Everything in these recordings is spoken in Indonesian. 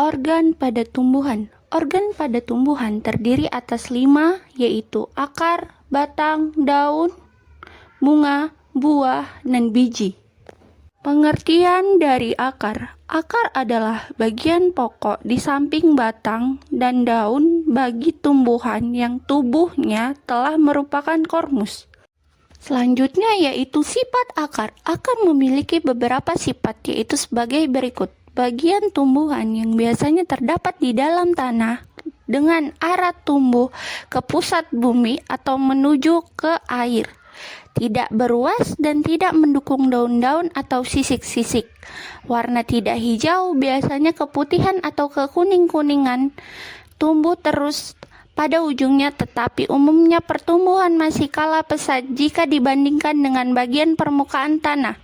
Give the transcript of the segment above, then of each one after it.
Organ pada tumbuhan. Organ pada tumbuhan terdiri atas 5, yaitu akar, batang, daun, bunga, buah, dan biji. Pengertian dari akar. Akar adalah bagian pokok di samping batang dan daun bagi tumbuhan yang tubuhnya telah merupakan kormus. Selanjutnya yaitu sifat akar. Akar memiliki beberapa sifat, yaitu sebagai berikut. Bagian tumbuhan yang biasanya terdapat di dalam tanah dengan arah tumbuh ke pusat bumi atau menuju ke air. Tidak beruas dan tidak mendukung daun-daun atau sisik-sisik. Warna tidak hijau, biasanya keputihan atau kekuning-kuningan. Tumbuh terus pada ujungnya, tetapi umumnya pertumbuhan masih kalah pesat jika dibandingkan dengan bagian permukaan tanah.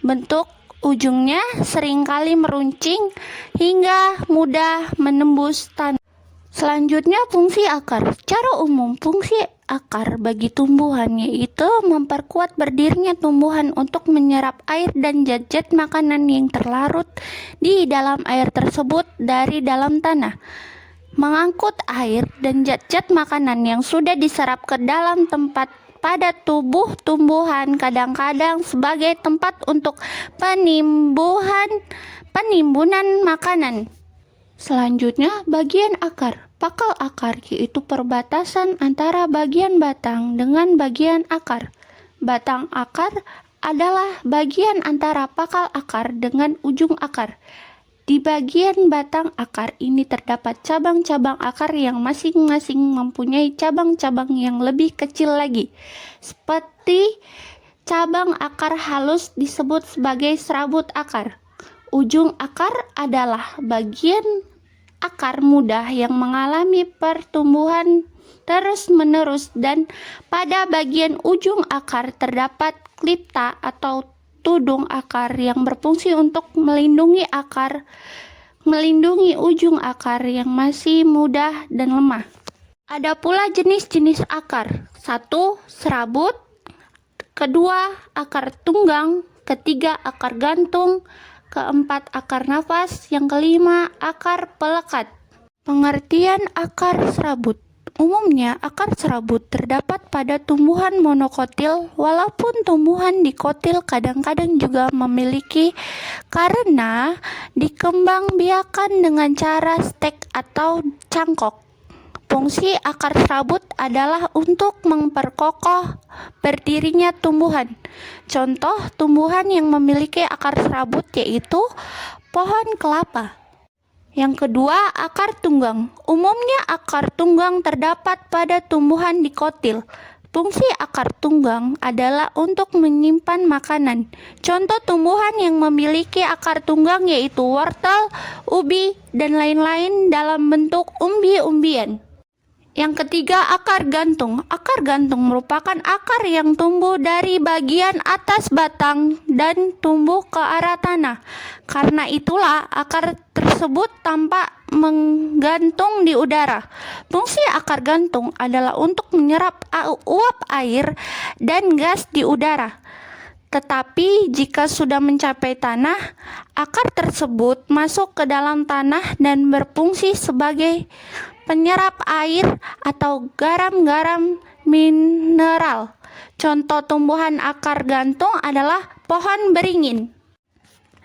Bentuk ujungnya seringkali meruncing hingga mudah menembus tanah. Selanjutnya, fungsi akar. Secara umum, fungsi akar bagi tumbuhan yaitu memperkuat berdirinya tumbuhan untuk menyerap air dan zat-zat makanan yang terlarut di dalam air tersebut dari dalam tanah. Mengangkut air dan zat-zat makanan yang sudah diserap ke dalam tempat pada tubuh tumbuhan, kadang-kadang sebagai tempat untuk penimbunan makanan. Selanjutnya, bagian akar. Pakal akar yaitu perbatasan antara bagian batang dengan bagian akar. Batang akar adalah bagian antara pakal akar dengan ujung akar. Di bagian batang akar ini terdapat cabang-cabang akar yang masing-masing mempunyai cabang-cabang yang lebih kecil lagi. Seperti cabang akar halus disebut sebagai serabut akar. Ujung akar adalah bagian akar muda yang mengalami pertumbuhan terus-menerus, dan pada bagian ujung akar terdapat klipta atau tudung akar yang berfungsi untuk melindungi ujung akar yang masih muda dan lemah. Ada pula jenis-jenis akar. 1. Serabut. 2. Akar tunggang. 3. Akar gantung. 4. Akar nafas. Yang 5. Akar pelekat. Pengertian akar serabut. Umumnya, akar serabut terdapat pada tumbuhan monokotil, walaupun tumbuhan dikotil kadang-kadang juga memiliki karena dikembangbiakan dengan cara stek atau cangkok. Fungsi akar serabut adalah untuk memperkokoh berdirinya tumbuhan. Contoh tumbuhan yang memiliki akar serabut yaitu pohon kelapa. Yang kedua, akar tunggang. Umumnya akar tunggang terdapat pada tumbuhan dikotil. Fungsi akar tunggang adalah untuk menyimpan makanan. Contoh tumbuhan yang memiliki akar tunggang yaitu wortel, ubi, dan lain-lain dalam bentuk umbi-umbian. Yang ketiga, akar gantung. Akar gantung merupakan akar yang tumbuh dari bagian atas batang dan tumbuh ke arah tanah. Karena itulah akar tersebut tampak menggantung di udara. Fungsi akar gantung adalah untuk menyerap uap air dan gas di udara. Tetapi jika sudah mencapai tanah, akar tersebut masuk ke dalam tanah dan berfungsi sebagai penyerap air atau garam-garam mineral. Contoh tumbuhan akar gantung adalah pohon beringin.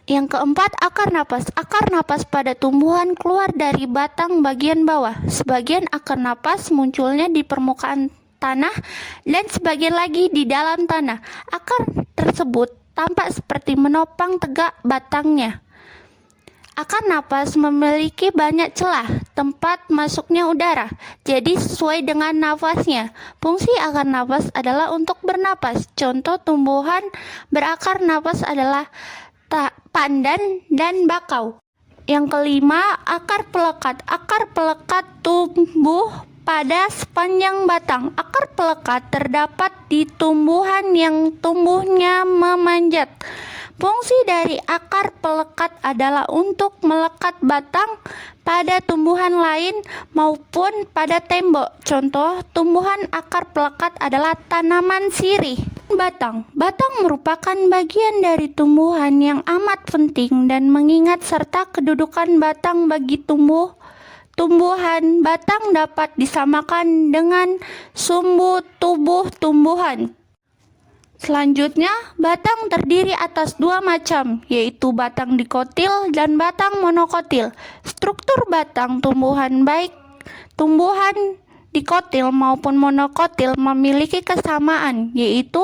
Yang keempat, akar napas. Akar napas pada tumbuhan keluar dari batang bagian bawah. Sebagian akar napas munculnya di permukaan tanah dan sebagian lagi di dalam tanah. Akar tersebut tampak seperti menopang tegak batangnya. Akar napas memiliki banyak celah tempat masuknya udara, jadi sesuai dengan nafasnya. Fungsi akar napas adalah untuk bernapas. Contoh tumbuhan berakar napas adalah pandan dan bakau. Yang kelima, akar pelekat. Akar pelekat tumbuh pada sepanjang batang. Akar pelekat terdapat di tumbuhan yang tumbuhnya memanjat. Fungsi dari akar pelekat adalah untuk melekat batang pada tumbuhan lain maupun pada tembok. Contoh tumbuhan akar pelekat adalah tanaman sirih. Batang. Batang merupakan bagian dari tumbuhan yang amat penting dan mengingat serta kedudukan batang bagi tumbuhan. Batang dapat disamakan dengan sumbu tubuh tumbuhan. Selanjutnya, batang terdiri atas dua macam, yaitu batang dikotil dan batang monokotil. Struktur batang tumbuhan baik tumbuhan dikotil maupun monokotil memiliki kesamaan, yaitu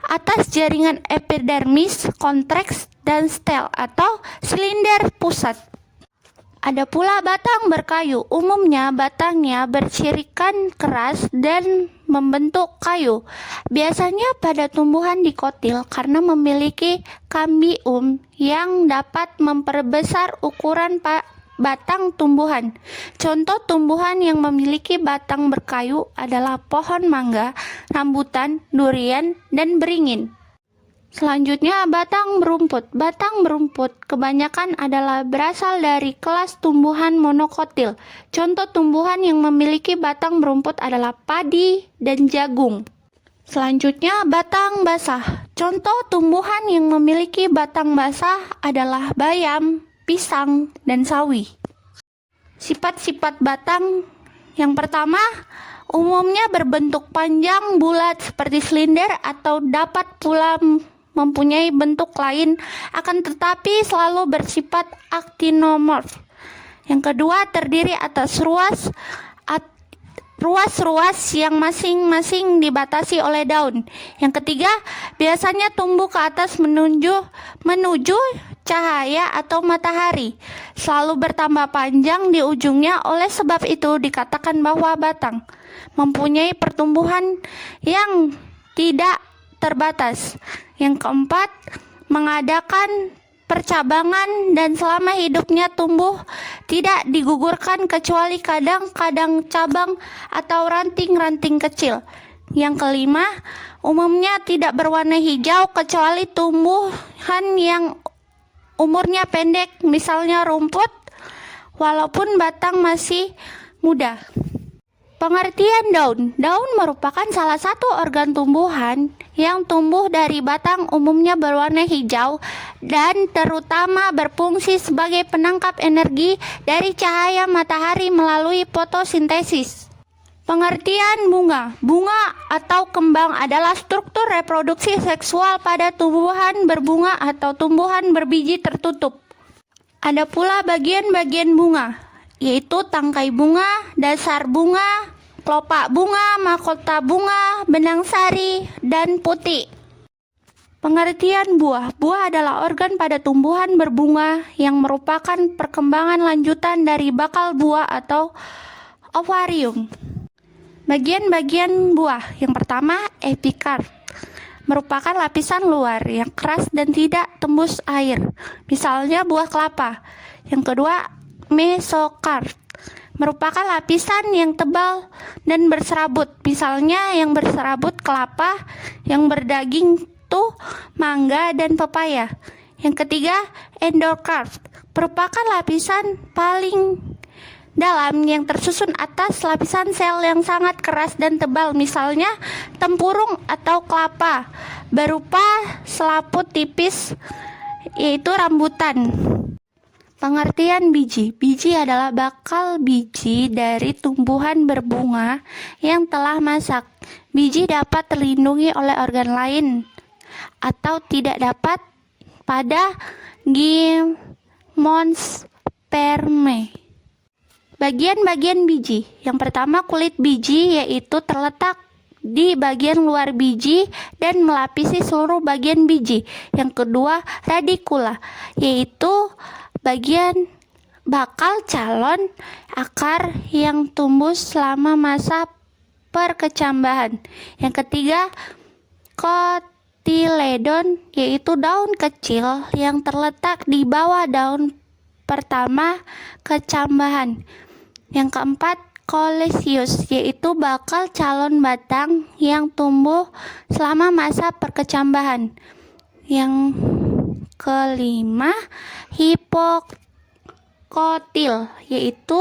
atas jaringan epidermis, kontraks, dan stel atau silinder pusat. Ada pula batang berkayu. Umumnya batangnya bersirikan keras dan membentuk kayu. Biasanya pada tumbuhan dikotil karena memiliki kambium yang dapat memperbesar ukuran batang tumbuhan. Contoh tumbuhan yang memiliki batang berkayu adalah pohon mangga, rambutan, durian, dan beringin. Selanjutnya, batang berumput. Batang berumput kebanyakan adalah berasal dari kelas tumbuhan monokotil. Contoh tumbuhan yang memiliki batang berumput adalah padi dan jagung. Selanjutnya, batang basah. Contoh tumbuhan yang memiliki batang basah adalah bayam, pisang, dan sawi. Sifat-sifat batang yang pertama, umumnya berbentuk panjang bulat seperti silinder atau dapat pula mempunyai bentuk lain, akan tetapi selalu bersifat aktinomorf. Yang kedua, terdiri atas ruas-ruas yang masing-masing dibatasi oleh daun. Yang ketiga, biasanya tumbuh ke atas menuju cahaya atau matahari, selalu bertambah panjang di ujungnya. Oleh sebab itu dikatakan bahwa batang mempunyai pertumbuhan yang tidak terbatas. Yang keempat, mengadakan percabangan dan selama hidupnya tumbuh tidak digugurkan kecuali kadang-kadang cabang atau ranting-ranting kecil. Yang kelima, umumnya tidak berwarna hijau kecuali tumbuhan yang umurnya pendek, misalnya rumput, walaupun batang masih muda. Pengertian daun. Daun merupakan salah satu organ tumbuhan yang tumbuh dari batang, umumnya berwarna hijau dan terutama berfungsi sebagai penangkap energi dari cahaya matahari melalui fotosintesis. Pengertian bunga. Bunga atau kembang adalah struktur reproduksi seksual pada tumbuhan berbunga atau tumbuhan berbiji tertutup. Ada pula bagian-bagian bunga, yaitu tangkai bunga, dasar bunga, kelopak bunga, mahkota bunga, benang sari, dan putik. Pengertian buah. Buah adalah organ pada tumbuhan berbunga yang merupakan perkembangan lanjutan dari bakal buah atau ovarium. Bagian-bagian buah. Yang pertama, epikard. Merupakan lapisan luar yang keras dan tidak tembus air, misalnya buah kelapa. Yang kedua, mesokard. Merupakan lapisan yang tebal dan berserabut, misalnya yang berserabut kelapa, yang berdaging tuh mangga dan pepaya. Yang ketiga, endokard. Merupakan lapisan paling dalam yang tersusun atas lapisan sel yang sangat keras dan tebal, misalnya tempurung atau kelapa, berupa selaput tipis, yaitu rambutan. Pengertian biji. Biji adalah bakal biji dari tumbuhan berbunga yang telah masak. Biji dapat terlindungi oleh organ lain atau tidak dapat pada gimnosperme. Bagian-bagian biji. Yang pertama, kulit biji, yaitu terletak di bagian luar biji dan melapisi seluruh bagian biji. Yang kedua, radikula, yaitu bagian bakal calon akar yang tumbuh selama masa perkecambahan. Yang ketiga, kotiledon, yaitu daun kecil yang terletak di bawah daun pertama kecambahan. Yang keempat, kolesius, yaitu bakal calon batang yang tumbuh selama masa perkecambahan. Yang kelima, hipokotil, yaitu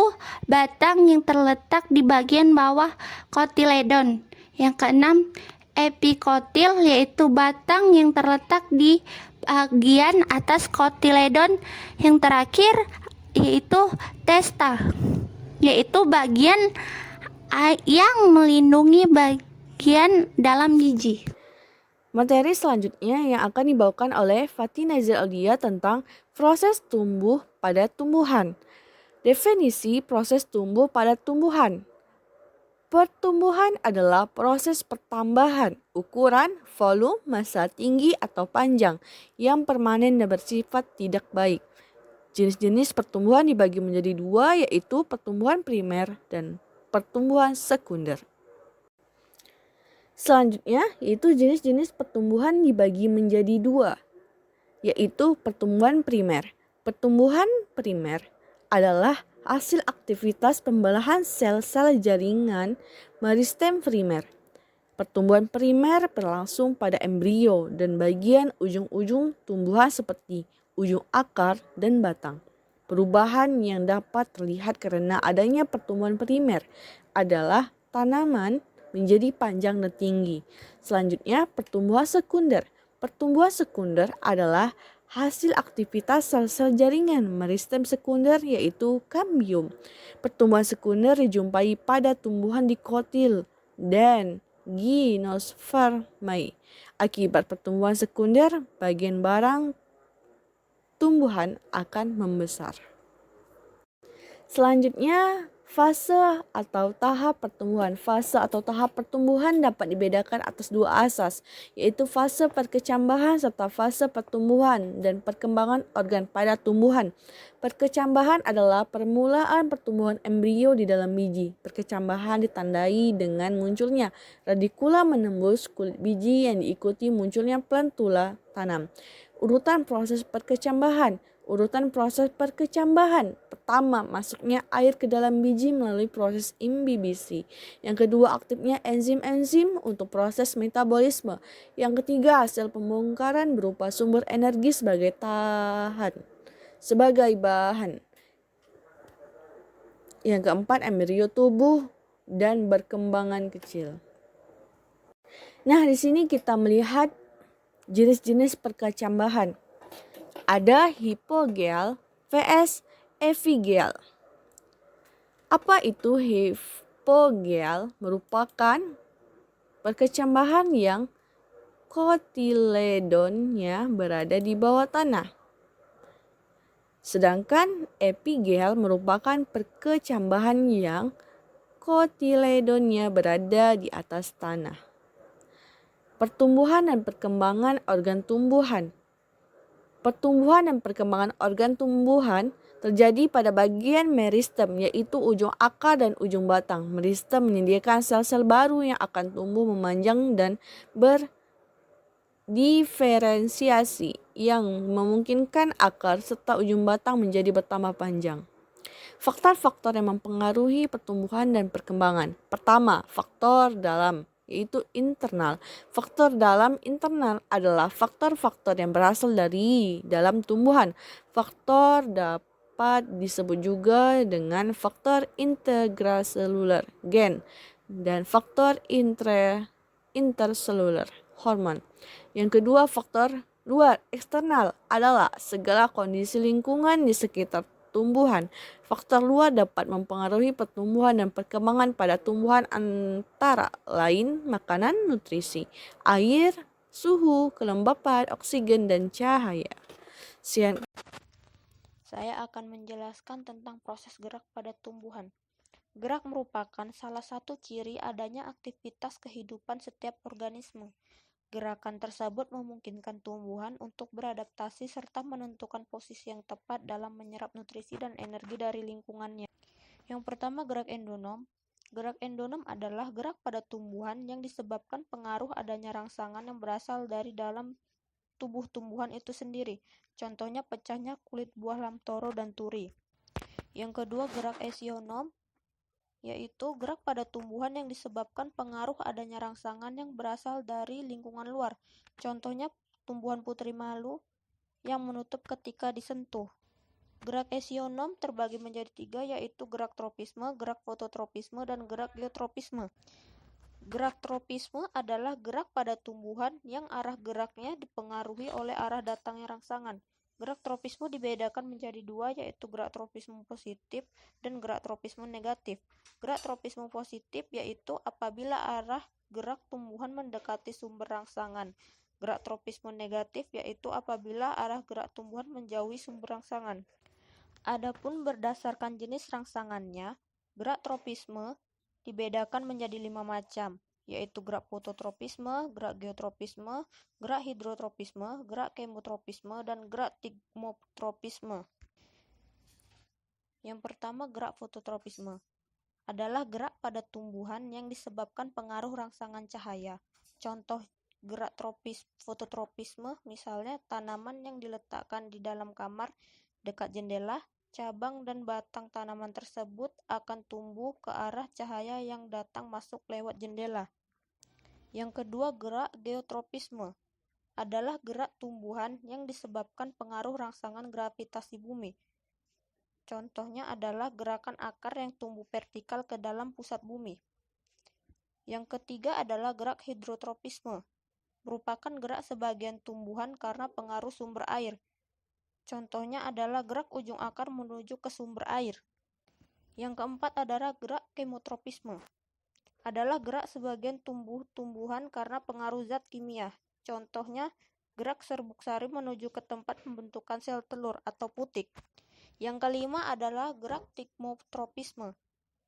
batang yang terletak di bagian bawah kotiledon. Yang keenam, epikotil, yaitu batang yang terletak di bagian atas kotiledon. Yang terakhir yaitu testa, yaitu bagian yang melindungi bagian dalam biji. Materi selanjutnya yang akan dibawakan oleh Fatin Nazir Aulia tentang proses tumbuh pada tumbuhan. Definisi proses tumbuh pada tumbuhan. Pertumbuhan adalah proses pertambahan ukuran, volume, massa tinggi atau panjang yang permanen dan bersifat tidak baik. Jenis-jenis pertumbuhan dibagi menjadi dua, yaitu pertumbuhan primer dan pertumbuhan sekunder. Selanjutnya, yaitu jenis-jenis pertumbuhan dibagi menjadi dua, yaitu pertumbuhan primer. Pertumbuhan primer adalah hasil aktivitas pembelahan sel-sel jaringan meristem primer. Pertumbuhan primer berlangsung pada embrio dan bagian ujung-ujung tumbuhan seperti ujung akar dan batang. Perubahan yang dapat terlihat karena adanya pertumbuhan primer adalah tanaman menjadi panjang dan tinggi. Selanjutnya, pertumbuhan sekunder. Pertumbuhan sekunder adalah hasil aktivitas sel-sel jaringan meristem sekunder, yaitu kambium. Pertumbuhan sekunder dijumpai pada tumbuhan dikotil dan gimnospermae. Akibat pertumbuhan sekunder, bagian barang tumbuhan akan membesar. Selanjutnya, fase atau tahap pertumbuhan. Fase atau tahap pertumbuhan dapat dibedakan atas dua asas, yaitu fase perkecambahan serta fase pertumbuhan dan perkembangan organ pada tumbuhan. Perkecambahan adalah permulaan pertumbuhan embrio di dalam biji. Perkecambahan ditandai dengan munculnya radikula menembus kulit biji yang diikuti munculnya plantula tanam. Urutan proses perkecambahan. Urutan proses perkecambahan. Pertama, masuknya air ke dalam biji melalui proses imbibisi. Yang kedua, aktifnya enzim-enzim untuk proses metabolisme. Yang ketiga, hasil pembongkaran berupa sumber energi sebagai bahan. Yang keempat, embrio tumbuh dan berkembangan kecil. Nah, di sini kita melihat jenis-jenis perkecambahan. Ada hipogel vs epigel. Apa itu hipogel? Merupakan perkecambahan yang kotiledonnya berada di bawah tanah. Sedangkan epigel merupakan perkecambahan yang kotiledonnya berada di atas tanah. Pertumbuhan dan perkembangan organ tumbuhan. Pertumbuhan dan perkembangan organ tumbuhan terjadi pada bagian meristem, yaitu ujung akar dan ujung batang. Meristem menyediakan sel-sel baru yang akan tumbuh memanjang dan berdiferensiasi, yang memungkinkan akar serta ujung batang menjadi bertambah panjang. Faktor-faktor yang mempengaruhi pertumbuhan dan perkembangan. Pertama, faktor dalam, yaitu internal. Faktor dalam internal adalah faktor-faktor yang berasal dari dalam tumbuhan. Faktor dapat disebut juga dengan faktor intraseluler, gen, dan faktor interseluler, hormon. Yang kedua, faktor luar, eksternal, adalah segala kondisi lingkungan di sekitar tumbuhan. Faktor luar dapat mempengaruhi pertumbuhan dan perkembangan pada tumbuhan antara lain makanan, nutrisi, air, suhu, kelembapan, oksigen, dan cahaya. Saya akan menjelaskan tentang proses gerak pada tumbuhan. Gerak merupakan salah satu ciri adanya aktivitas kehidupan setiap organisme. Gerakan tersebut memungkinkan tumbuhan untuk beradaptasi serta menentukan posisi yang tepat dalam menyerap nutrisi dan energi dari lingkungannya. Yang pertama, gerak endonom. Gerak endonom adalah gerak pada tumbuhan yang disebabkan pengaruh adanya rangsangan yang berasal dari dalam tubuh tumbuhan itu sendiri. Contohnya pecahnya kulit buah lamtoro dan turi. Yang kedua, gerak esionom, yaitu gerak pada tumbuhan yang disebabkan pengaruh adanya rangsangan yang berasal dari lingkungan luar. Contohnya tumbuhan putri malu yang menutup ketika disentuh. Gerak esionom terbagi menjadi tiga, yaitu gerak tropisme, gerak fototropisme, dan gerak geotropisme. Gerak tropisme adalah gerak pada tumbuhan yang arah geraknya dipengaruhi oleh arah datangnya rangsangan. Gerak tropisme dibedakan menjadi dua, yaitu gerak tropisme positif dan gerak tropisme negatif. Gerak tropisme positif yaitu apabila arah gerak tumbuhan mendekati sumber rangsangan. Gerak tropisme negatif yaitu apabila arah gerak tumbuhan menjauhi sumber rangsangan. Adapun berdasarkan jenis rangsangannya, gerak tropisme dibedakan menjadi 5 macam, yaitu gerak fototropisme, gerak geotropisme, gerak hidrotropisme, gerak kemotropisme, dan gerak tigmotropisme. Yang pertama, gerak fototropisme adalah gerak pada tumbuhan yang disebabkan pengaruh rangsangan cahaya. Contoh gerak fototropisme misalnya tanaman yang diletakkan di dalam kamar dekat jendela. Cabang dan batang tanaman tersebut akan tumbuh ke arah cahaya yang datang masuk lewat jendela. Yang kedua, gerak geotropisme adalah gerak tumbuhan yang disebabkan pengaruh rangsangan gravitasi bumi. Contohnya adalah gerakan akar yang tumbuh vertikal ke dalam pusat bumi. Yang ketiga adalah gerak hidrotropisme, merupakan gerak sebagian tumbuhan karena pengaruh sumber air. Contohnya adalah gerak ujung akar menuju ke sumber air. Yang keempat adalah gerak kemotropisme. Adalah gerak sebagian tumbuhan karena pengaruh zat kimia. Contohnya gerak serbuk sari menuju ke tempat pembentukan sel telur atau putik. Yang kelima adalah gerak tigmotropisme.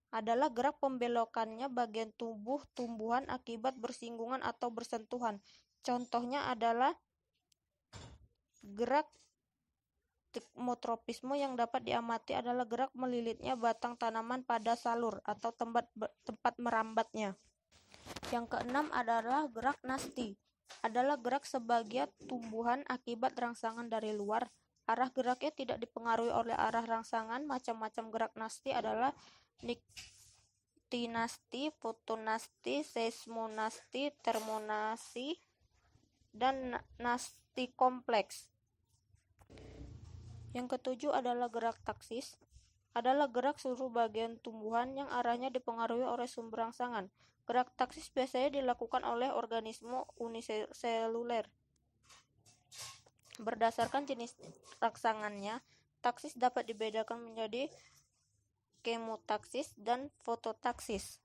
Adalah gerak pembelokannya bagian tubuh tumbuhan akibat bersinggungan atau bersentuhan. Contohnya adalah gerak tigmotropisme yang dapat diamati adalah gerak melilitnya batang tanaman pada salur atau tempat merambatnya. Yang keenam adalah gerak nasti. Adalah gerak sebagian tumbuhan akibat rangsangan dari luar. Arah geraknya tidak dipengaruhi oleh arah rangsangan. Macam-macam gerak nasti adalah niktinasti, fotonasti, seismonasti, termonasti, dan nasti kompleks. Yang ketujuh adalah gerak taksis. Adalah gerak seluruh bagian tumbuhan yang arahnya dipengaruhi oleh sumber rangsangan. Gerak taksis biasanya dilakukan oleh organisme uniseluler. Berdasarkan jenis rangsangannya, taksis dapat dibedakan menjadi kemotaksis dan fototaksis.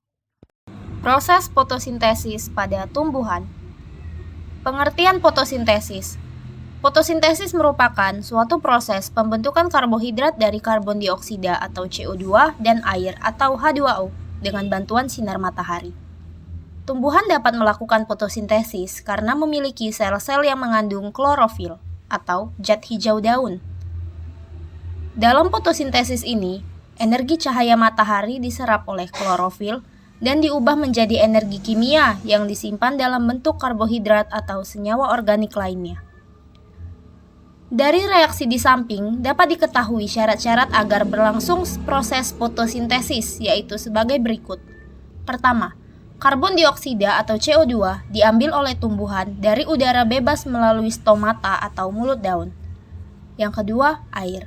Proses fotosintesis pada tumbuhan. Pengertian fotosintesis. Fotosintesis merupakan suatu proses pembentukan karbohidrat dari karbon dioksida atau CO2 dan air atau H2O dengan bantuan sinar matahari. Tumbuhan dapat melakukan fotosintesis karena memiliki sel-sel yang mengandung klorofil atau zat hijau daun. Dalam fotosintesis ini, energi cahaya matahari diserap oleh klorofil dan diubah menjadi energi kimia yang disimpan dalam bentuk karbohidrat atau senyawa organik lainnya. Dari reaksi di samping dapat diketahui syarat-syarat agar berlangsung proses fotosintesis, yaitu sebagai berikut. Pertama, karbon dioksida atau CO2 diambil oleh tumbuhan dari udara bebas melalui stomata atau mulut daun. Yang kedua, air.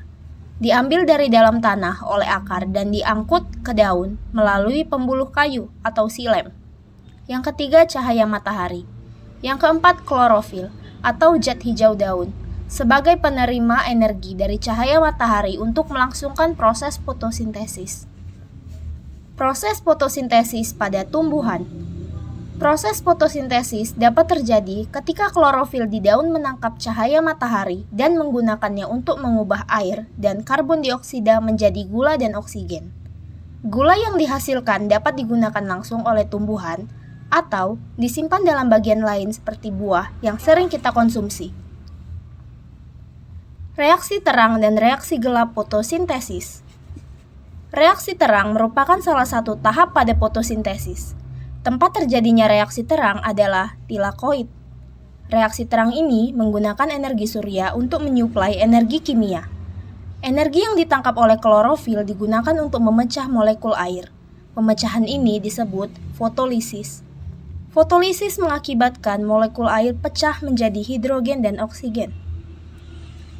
Diambil dari dalam tanah oleh akar dan diangkut ke daun melalui pembuluh kayu atau silem. Yang ketiga, cahaya matahari. Yang keempat, klorofil atau zat hijau daun sebagai penerima energi dari cahaya matahari untuk melangsungkan proses fotosintesis. Proses fotosintesis pada tumbuhan. Proses fotosintesis dapat terjadi ketika klorofil di daun menangkap cahaya matahari dan menggunakannya untuk mengubah air dan karbon dioksida menjadi gula dan oksigen. Gula yang dihasilkan dapat digunakan langsung oleh tumbuhan atau disimpan dalam bagian lain seperti buah yang sering kita konsumsi. Reaksi terang dan reaksi gelap fotosintesis. Reaksi terang merupakan salah satu tahap pada fotosintesis. Tempat terjadinya reaksi terang adalah tilakoid. Reaksi terang ini menggunakan energi surya untuk menyuplai energi kimia. Energi yang ditangkap oleh klorofil digunakan untuk memecah molekul air. Pemecahan ini disebut fotolisis. Fotolisis mengakibatkan molekul air pecah menjadi hidrogen dan oksigen.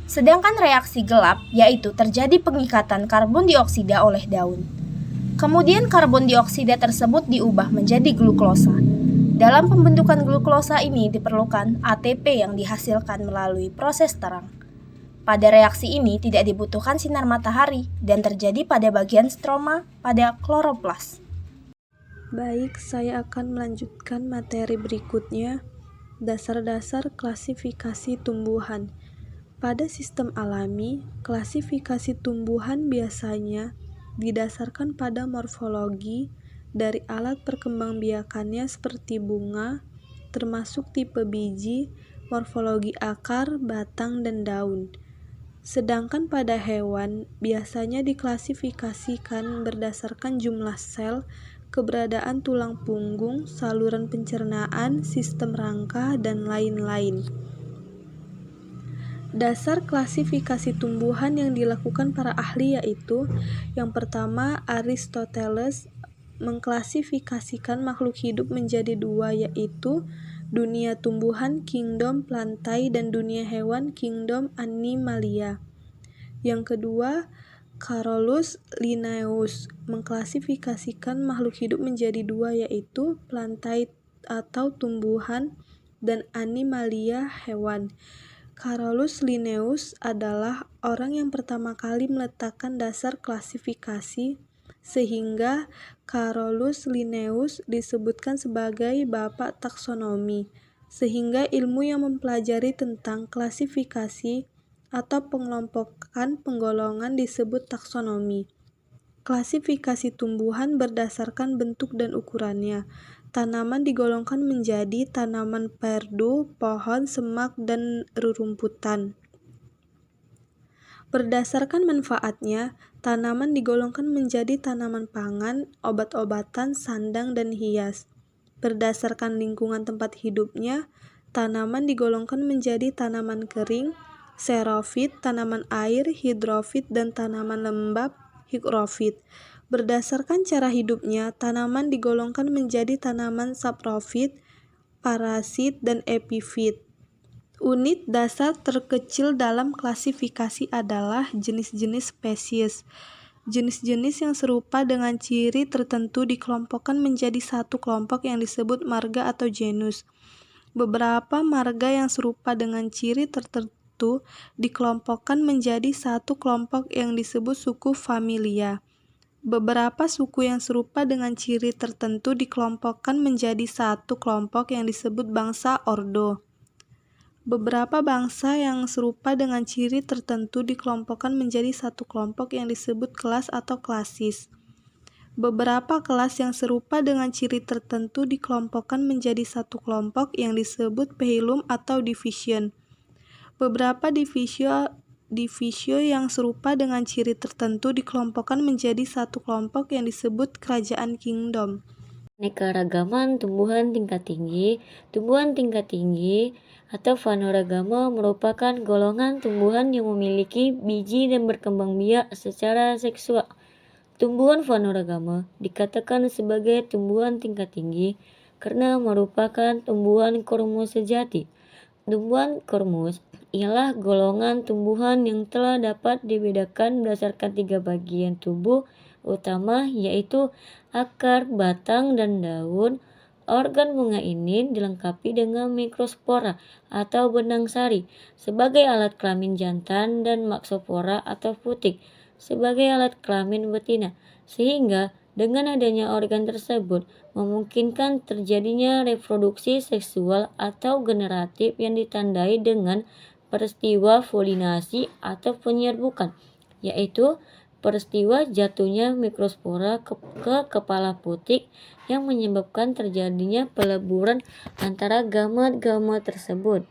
Sedangkan reaksi gelap yaitu terjadi pengikatan karbon dioksida oleh daun. Kemudian karbon dioksida tersebut diubah menjadi glukosa Dalam pembentukan glukosa ini diperlukan ATP yang dihasilkan melalui proses terang. Pada reaksi ini tidak dibutuhkan sinar matahari dan terjadi pada bagian stroma pada kloroplas. Baik, saya akan melanjutkan materi berikutnya, dasar-dasar klasifikasi tumbuhan. Pada sistem alami, klasifikasi tumbuhan biasanya didasarkan pada morfologi dari alat perkembangbiakannya seperti bunga, termasuk tipe biji, morfologi akar, batang, dan daun. Sedangkan pada hewan, biasanya diklasifikasikan berdasarkan jumlah sel, keberadaan tulang punggung, saluran pencernaan, sistem rangka, dan lain-lain. Dasar klasifikasi tumbuhan yang dilakukan para ahli yaitu: yang pertama, Aristoteles mengklasifikasikan makhluk hidup menjadi dua, yaitu dunia tumbuhan kingdom Plantae dan dunia hewan kingdom Animalia. Yang kedua, Carolus Linnaeus mengklasifikasikan makhluk hidup menjadi dua, yaitu Plantae atau tumbuhan dan Animalia hewan. Carolus Linnaeus adalah orang yang pertama kali meletakkan dasar klasifikasi, sehingga Carolus Linnaeus disebutkan sebagai bapak taksonomi, sehingga ilmu yang mempelajari tentang klasifikasi atau pengelompokan penggolongan disebut taksonomi. Klasifikasi tumbuhan berdasarkan bentuk dan ukurannya. Tanaman digolongkan menjadi tanaman perdu, pohon, semak, dan rerumputan. Berdasarkan manfaatnya, tanaman digolongkan menjadi tanaman pangan, obat-obatan, sandang, dan hias. Berdasarkan lingkungan tempat hidupnya, tanaman digolongkan menjadi tanaman kering, xerofit, tanaman air, hidrofit, dan tanaman lembab, higrofit. Berdasarkan cara hidupnya, tanaman digolongkan menjadi tanaman saprofit, parasit, dan epifit. Unit dasar terkecil dalam klasifikasi adalah jenis-jenis spesies. Jenis-jenis yang serupa dengan ciri tertentu dikelompokkan menjadi satu kelompok yang disebut marga atau genus. Beberapa marga yang serupa dengan ciri tertentu dikelompokkan menjadi satu kelompok yang disebut suku familia. Beberapa suku yang serupa dengan ciri tertentu dikelompokkan menjadi satu kelompok yang disebut bangsa ordo. Beberapa bangsa yang serupa dengan ciri tertentu dikelompokkan menjadi satu kelompok yang disebut kelas atau klasis. Beberapa kelas yang serupa dengan ciri tertentu dikelompokkan menjadi satu kelompok yang disebut phylum atau division. Beberapa divisio yang serupa dengan ciri tertentu dikelompokkan menjadi satu kelompok yang disebut kerajaan kingdom. Keanekaragaman tumbuhan tingkat tinggi atau faunaragama merupakan golongan tumbuhan yang memiliki biji dan berkembang biak secara seksual. Tumbuhan faunaragama dikatakan sebagai tumbuhan tingkat tinggi karena merupakan tumbuhan kormus sejati. Tumbuhan kormus ialah golongan tumbuhan yang telah dapat dibedakan berdasarkan 3 bagian tubuh utama, yaitu akar, batang, dan daun. Organ bunga ini dilengkapi dengan mikrospora atau benang sari sebagai alat kelamin jantan dan maksopora atau putik sebagai alat kelamin betina, sehingga dengan adanya organ tersebut memungkinkan terjadinya reproduksi seksual atau generatif yang ditandai dengan peristiwa polinasi atau penyerbukan, yaitu peristiwa jatuhnya mikrospora ke kepala putik yang menyebabkan terjadinya peleburan antara gamet-gamet tersebut.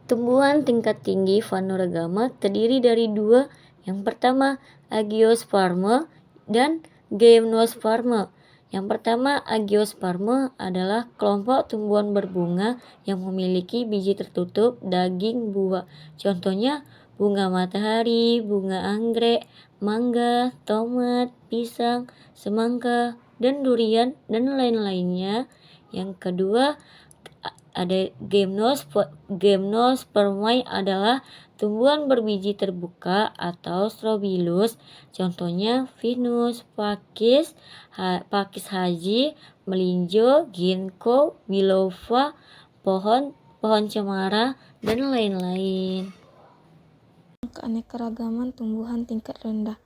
Tumbuhan tingkat tinggi faunaragama terdiri dari 2. Yang pertama, Angiosperma dan Gymnosperma. Yang pertama, Angiosperma adalah kelompok tumbuhan berbunga yang memiliki biji tertutup daging buah. Contohnya bunga matahari, bunga anggrek, mangga, tomat, pisang, semangka, dan durian, dan lain-lainnya. Yang kedua, ada Gymnospermae adalah Tumbuhan berbiji terbuka atau strobilus, contohnya Pinus, Pakis haji, melinjo, ginkgo biloba, pohon cemara, dan lain-lain. Keanekaragaman tumbuhan tingkat rendah.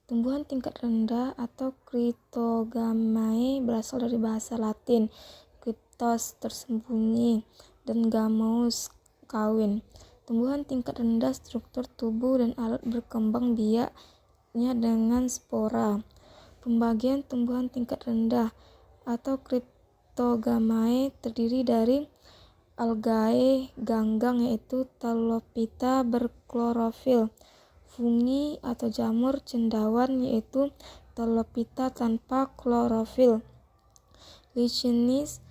Tumbuhan tingkat rendah atau Cryptogamae berasal dari bahasa Latin cryptos tersembunyi dan gamos kawin. Tumbuhan tingkat rendah struktur tubuh dan alat berkembang biaknya dengan spora. Pembagian tumbuhan tingkat rendah atau Cryptogamae terdiri dari algae ganggang yaitu Talophyta berklorofil, fungi atau jamur cendawan yaitu Talophyta tanpa klorofil, lichenis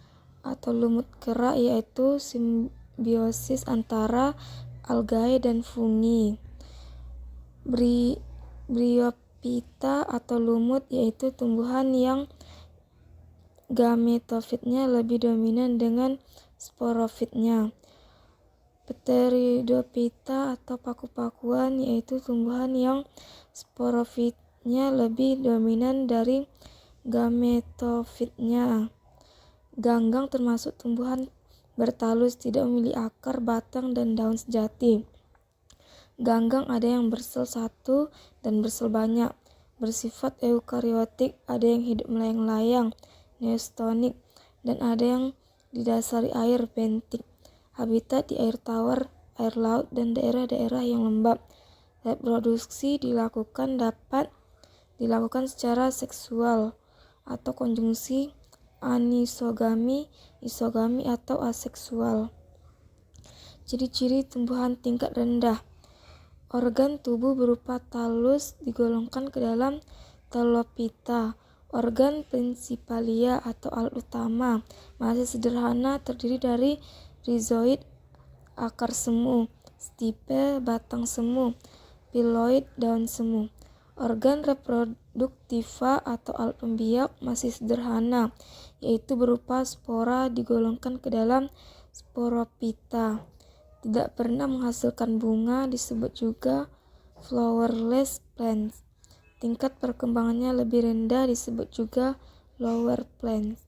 atau lumut kerak yaitu simbiosis antara algae dan fungi, Bryophyta atau lumut yaitu tumbuhan yang gametofitnya lebih dominan dengan sporofitnya, Pteridophyta atau paku-pakuan yaitu tumbuhan yang sporofitnya lebih dominan dari gametofitnya. Ganggang termasuk tumbuhan bertalus, tidak memiliki akar, batang, dan daun sejati. Ganggang ada yang bersel satu dan bersel banyak, bersifat eukariotik, ada yang hidup melayang-layang, neostonik, dan ada yang didasari air, bentik. Habitat di air tawar, air laut, dan daerah-daerah yang lembab. Reproduksi dapat dilakukan secara seksual atau konjungsi, anisogami, isogami, atau aseksual. Ciri-ciri tumbuhan tingkat rendah. Organ tubuh berupa talus digolongkan ke dalam Talophyta. Organ prinsipalia atau alat utama masih sederhana, terdiri dari rizoid, akar semu, stipe, batang semu, piloid, daun semu. Organ reproduktiva atau alat pembiak masih sederhana, yaitu berupa spora digolongkan ke dalam Sporophyta. Tidak pernah menghasilkan bunga, disebut juga flowerless plants. Tingkat perkembangannya lebih rendah, disebut juga lower plants.